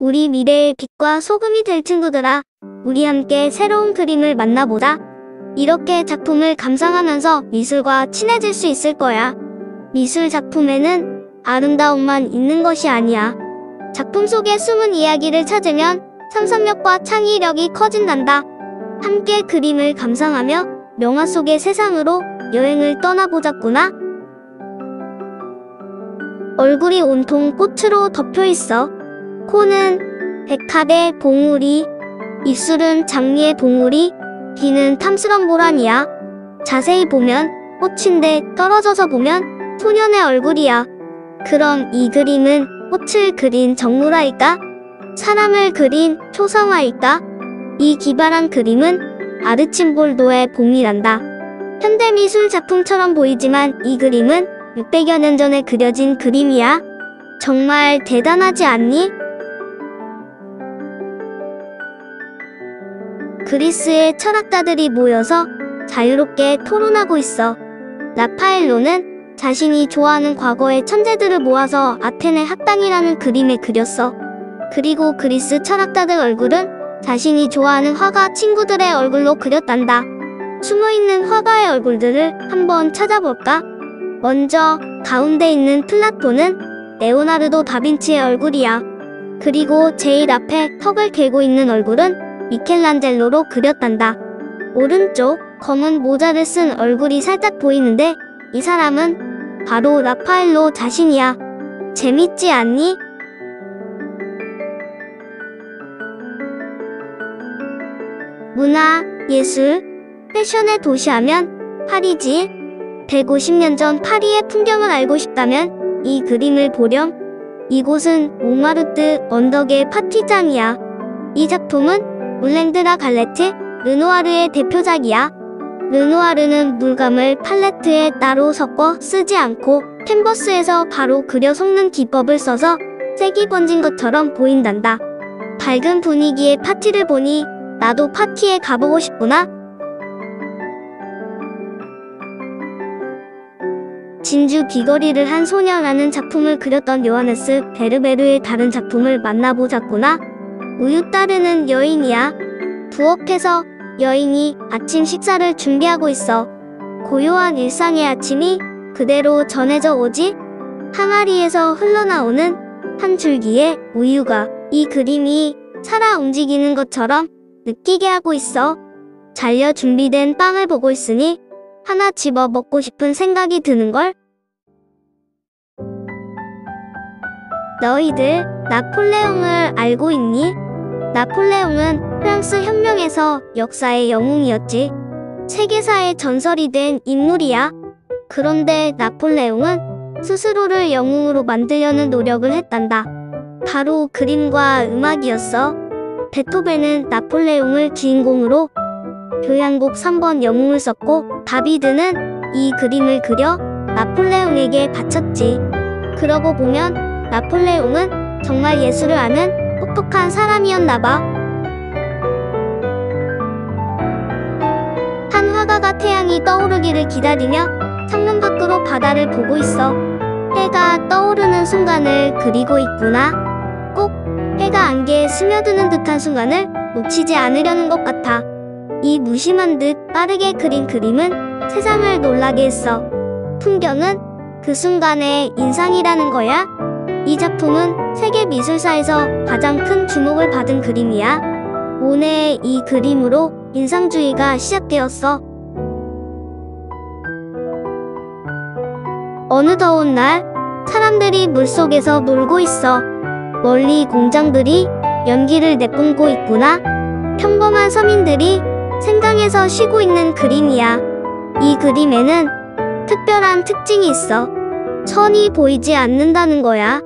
우리 미래의 빛과 소금이 될 친구들아, 우리 함께 새로운 그림을 만나보자. 이렇게 작품을 감상하면서 미술과 친해질 수 있을 거야. 미술 작품에는 아름다움만 있는 것이 아니야. 작품 속의 숨은 이야기를 찾으면 상상력과 창의력이 커진단다. 함께 그림을 감상하며 명화 속의 세상으로 여행을 떠나보자꾸나. 얼굴이 온통 꽃으로 덮여 있어. 코는 백합의 봉우리, 입술은 장미의 봉우리, 귀는 탐스런 모란이야. 자세히 보면 꽃인데 떨어져서 보면 소년의 얼굴이야. 그럼 이 그림은 꽃을 그린 정물화일까? 사람을 그린 초상화일까? 이 기발한 그림은 아르침볼도의 봉이란다. 현대미술 작품처럼 보이지만 이 그림은 600여 년 전에 그려진 그림이야. 정말 대단하지 않니? 그리스의 철학자들이 모여서 자유롭게 토론하고 있어. 라파엘로는 자신이 좋아하는 과거의 천재들을 모아서 아테네 학당이라는 그림에 그렸어. 그리고 그리스 철학자들 얼굴은 자신이 좋아하는 화가 친구들의 얼굴로 그렸단다. 숨어있는 화가의 얼굴들을 한번 찾아볼까? 먼저 가운데 있는 플라톤은 레오나르도 다빈치의 얼굴이야. 그리고 제일 앞에 턱을 괴고 있는 얼굴은 미켈란젤로로 그렸단다. 오른쪽 검은 모자를 쓴 얼굴이 살짝 보이는데 이 사람은 바로 라파엘로 자신이야. 재밌지 않니? 문화, 예술, 패션의 도시하면 파리지. 150년 전 파리의 풍경을 알고 싶다면 이 그림을 보렴. 이곳은 몽마르트 언덕의 파티장이야. 이 작품은 울랭드라 갈레트, 르누아르의 대표작이야. 르누아르는 물감을 팔레트에 따로 섞어 쓰지 않고 캔버스에서 바로 그려 섞는 기법을 써서 색이 번진 것처럼 보인단다. 밝은 분위기의 파티를 보니 나도 파티에 가보고 싶구나. 진주 귀걸이를 한 소녀라는 작품을 그렸던 요하네스 베르베르의 다른 작품을 만나보자꾸나. 우유 따르는 여인이야. 부엌에서 여인이 아침 식사를 준비하고 있어. 고요한 일상의 아침이 그대로 전해져 오지? 항아리에서 흘러나오는 한 줄기의 우유가 이 그림이 살아 움직이는 것처럼 느끼게 하고 있어. 잘려 준비된 빵을 보고 있으니 하나 집어 먹고 싶은 생각이 드는걸? 너희들 나폴레옹을 알고 있니? 나폴레옹은 프랑스 혁명에서 역사의 영웅이었지. 세계사의 전설이 된 인물이야. 그런데 나폴레옹은 스스로를 영웅으로 만들려는 노력을 했단다. 바로 그림과 음악이었어. 베토벤은 나폴레옹을 주인공으로 교향곡 3번 영웅을 썼고 다비드는 이 그림을 그려 나폴레옹에게 바쳤지. 그러고 보면 나폴레옹은 정말 예술을 아는 똑똑한 사람이었나봐. 한 화가가 태양이 떠오르기를 기다리며 창문 밖으로 바다를 보고 있어. 해가 떠오르는 순간을 그리고 있구나. 꼭 해가 안개에 스며드는 듯한 순간을 놓치지 않으려는 것 같아. 이 무심한 듯 빠르게 그린 그림은 세상을 놀라게 했어. 풍경은 그 순간의 인상이라는 거야. 이 작품은 세계 미술사에서 가장 큰 주목을 받은 그림이야. 모네의 이 그림으로 인상주의가 시작되었어. 어느 더운 날, 사람들이 물속에서 놀고 있어. 멀리 공장들이 연기를 내뿜고 있구나. 평범한 서민들이 생강에서 쉬고 있는 그림이야. 이 그림에는 특별한 특징이 있어. 선이 보이지 않는다는 거야.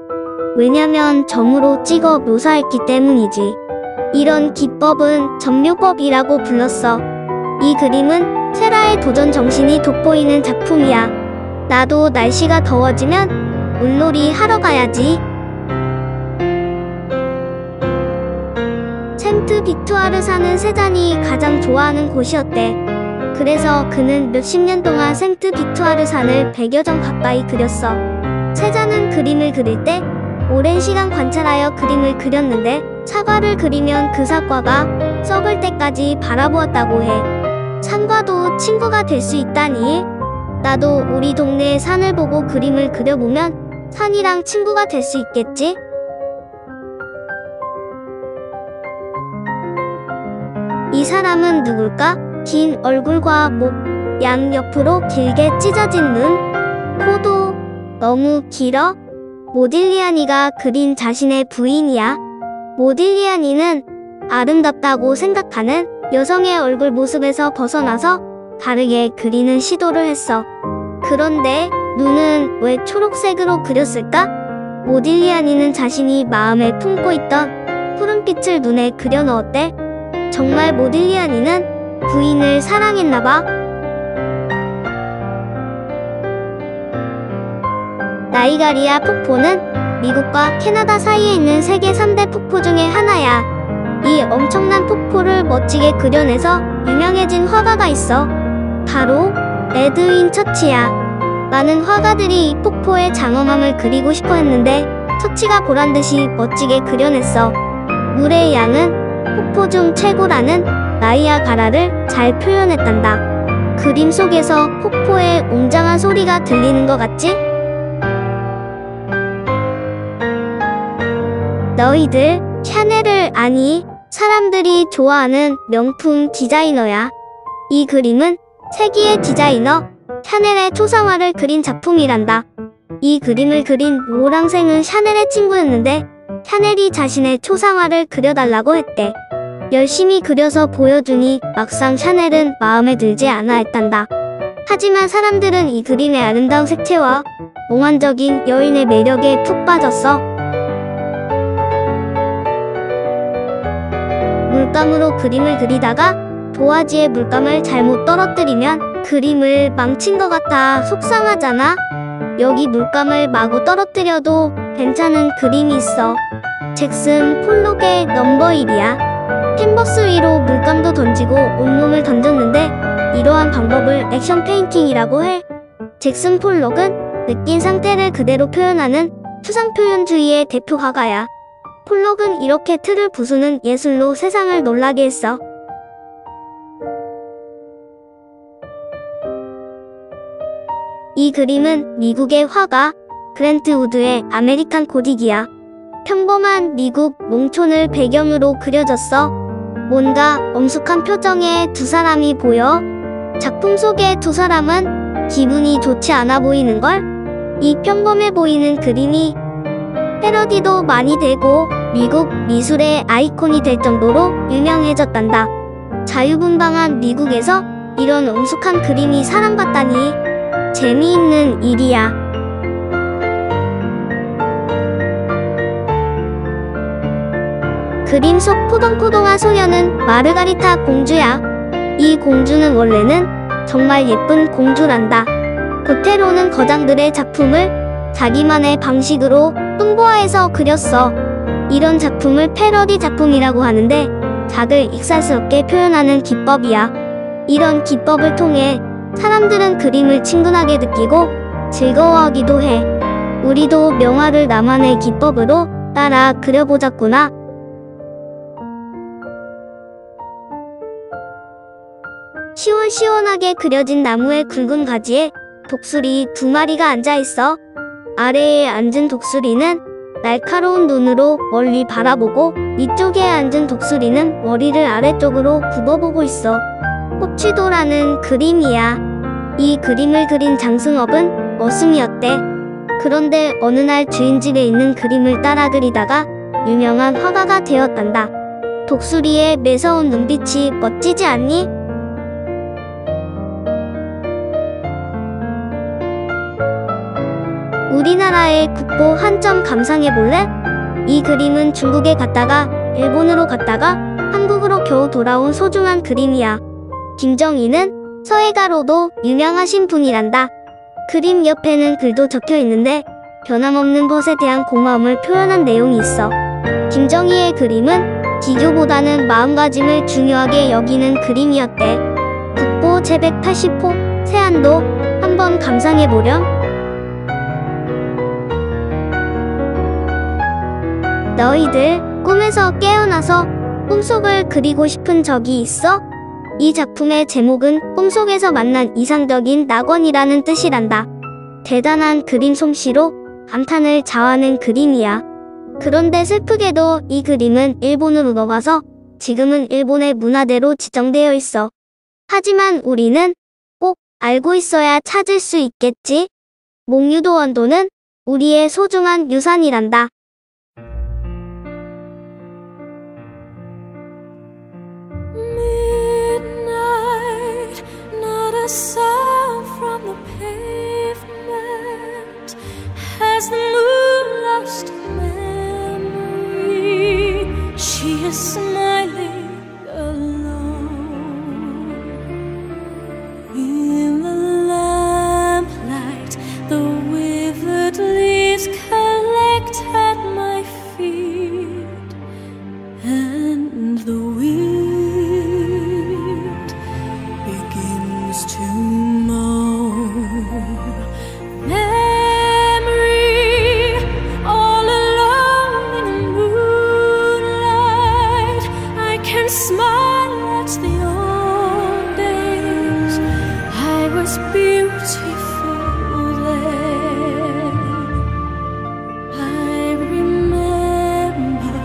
왜냐면 점으로 찍어 묘사했기 때문이지. 이런 기법은 점묘법이라고 불렀어. 이 그림은 세라의 도전 정신이 돋보이는 작품이야. 나도 날씨가 더워지면 물놀이 하러 가야지. 생트 빅투아르 사는 세잔이 가장 좋아하는 곳이었대. 그래서 그는 몇십 년 동안 생트 빅투아르 산을 100여 점 가까이 그렸어. 세잔은 그림을 그릴 때 오랜 시간 관찰하여 그림을 그렸는데 사과를 그리면 그 사과가 썩을 때까지 바라보았다고 해. 산과도 친구가 될 수 있다니. 나도 우리 동네의 산을 보고 그림을 그려보면 산이랑 친구가 될 수 있겠지? 이 사람은 누굴까? 긴 얼굴과 목, 양옆으로 길게 찢어진 눈, 코도 너무 길어? 모딜리아니가 그린 자신의 부인이야. 모딜리아니는 아름답다고 생각하는 여성의 얼굴 모습에서 벗어나서 다르게 그리는 시도를 했어. 그런데 눈은 왜 초록색으로 그렸을까? 모딜리아니는 자신이 마음에 품고 있던 푸른빛을 눈에 그려 넣었대. 정말 모딜리아니는 부인을 사랑했나봐. 나이가리아 폭포는 미국과 캐나다 사이에 있는 세계 3대 폭포 중에 하나야. 이 엄청난 폭포를 멋지게 그려내서 유명해진 화가가 있어. 바로 에드윈 처치야. 많은 화가들이 이 폭포의 장엄함을 그리고 싶어 했는데 처치가 보란듯이 멋지게 그려냈어. 물의 양은 폭포 중 최고라는 나이아가라를 잘 표현했단다. 그림 속에서 폭포의 웅장한 소리가 들리는 것 같지? 너희들 샤넬을 아니? 사람들이 좋아하는 명품 디자이너야. 이 그림은 세기의 디자이너 샤넬의 초상화를 그린 작품이란다. 이 그림을 그린 모랑생은 샤넬의 친구였는데 샤넬이 자신의 초상화를 그려달라고 했대. 열심히 그려서 보여주니 막상 샤넬은 마음에 들지 않아 했단다. 하지만 사람들은 이 그림의 아름다운 색채와 몽환적인 여인의 매력에 푹 빠졌어. 물감으로 그림을 그리다가 도화지에 물감을 잘못 떨어뜨리면 그림을 망친 것 같아 속상하잖아. 여기 물감을 마구 떨어뜨려도 괜찮은 그림이 있어. 잭슨 폴록의 넘버 1이야. 캔버스 위로 물감도 던지고 온몸을 던졌는데 이러한 방법을 액션 페인팅이라고 해. 잭슨 폴록은 느낀 상태를 그대로 표현하는 추상표현주의의 대표 화가야. 폴록은 이렇게 틀을 부수는 예술로 세상을 놀라게 했어. 이 그림은 미국의 화가 그랜트 우드의 아메리칸 고딕이야. 평범한 미국 농촌을 배경으로 그려졌어. 뭔가 엄숙한 표정의 두 사람이 보여. 작품 속의 두 사람은 기분이 좋지 않아 보이는걸? 이 평범해 보이는 그림이 패러디도 많이 되고 미국 미술의 아이콘이 될 정도로 유명해졌단다. 자유분방한 미국에서 이런 엄숙한 그림이 사랑받다니 재미있는 일이야. 그림 속 포동포동한 소녀는 마르가리타 공주야. 이 공주는 원래는 정말 예쁜 공주란다. 보테로는 거장들의 작품을 자기만의 방식으로 뚱보아해서 그렸어. 이런 작품을 패러디 작품이라고 하는데 작을 익살스럽게 표현하는 기법이야. 이런 기법을 통해 사람들은 그림을 친근하게 느끼고 즐거워하기도 해. 우리도 명화를 나만의 기법으로 따라 그려보자꾸나. 시원시원하게 그려진 나무의 굵은 가지에 독수리 두 마리가 앉아있어. 아래에 앉은 독수리는 날카로운 눈으로 멀리 바라보고 위쪽에 앉은 독수리는 머리를 아래쪽으로 굽어보고 있어. 호치도라는 그림이야. 이 그림을 그린 장승업은 머슴이었대. 그런데 어느 날 주인집에 있는 그림을 따라 그리다가 유명한 화가가 되었단다. 독수리의 매서운 눈빛이 멋지지 않니? 우리나라의 국보 한 점 감상해볼래? 이 그림은 중국에 갔다가 일본으로 갔다가 한국으로 겨우 돌아온 소중한 그림이야. 김정희는 서예가로도 유명하신 분이란다. 그림 옆에는 글도 적혀 있는데 변함없는 것에 대한 고마움을 표현한 내용이 있어. 김정희의 그림은 기교보다는 마음가짐을 중요하게 여기는 그림이었대. 국보 제180호 세안도 한번 감상해보렴. 너희들 꿈에서 깨어나서 꿈속을 그리고 싶은 적이 있어? 이 작품의 제목은 꿈속에서 만난 이상적인 낙원이라는 뜻이란다. 대단한 그림 솜씨로 감탄을 자아하는 그림이야. 그런데 슬프게도 이 그림은 일본으로 넘어가서 지금은 일본의 문화재로 지정되어 있어. 하지만 우리는 꼭 알고 있어야 찾을 수 있겠지? 몽유도 원도는 우리의 소중한 유산이란다. Midnight, not a sound from the pavement. Has the moon lost memory? She is smiling alone. In the lamplight, the withered leaves collect at my feet, and the wind begins to moan. Memory, all alone in the moonlight, I can smile at the old days. I was beautiful then. I remember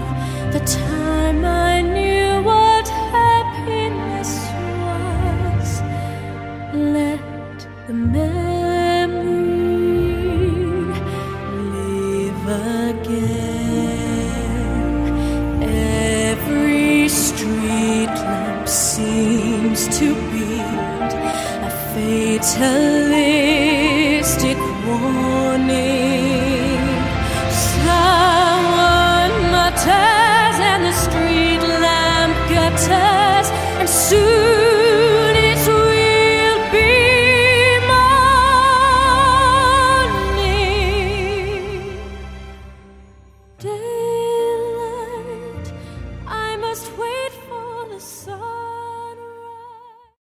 the time I knew what happiness was. Let the memory live again. Every street lamp seems to beat a fatalistic warning. Someone mutters and the street lamp gutters, and soon